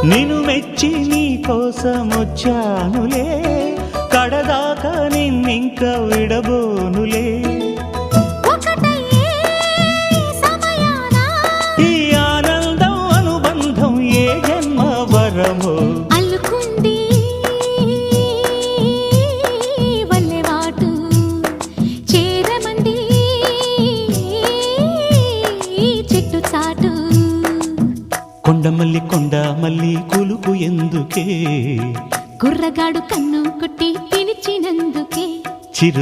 నిన్ను మెచ్చి నీ కోసం వచ్చానులే, కడదాకా నిన్నింక విడబోనులే. ఈ ఆనందం అనుబంధం ఏ జన్మ వరమో అల్లుకుంది వల్లెవాటు, చేరమంది చెట్టు చాటు. కొండమల్లి కొండమల్లి కులుకు ఎందుకే, కుర్రగాడు కన్ను కొట్టి పిలిచినందుకే. చిరు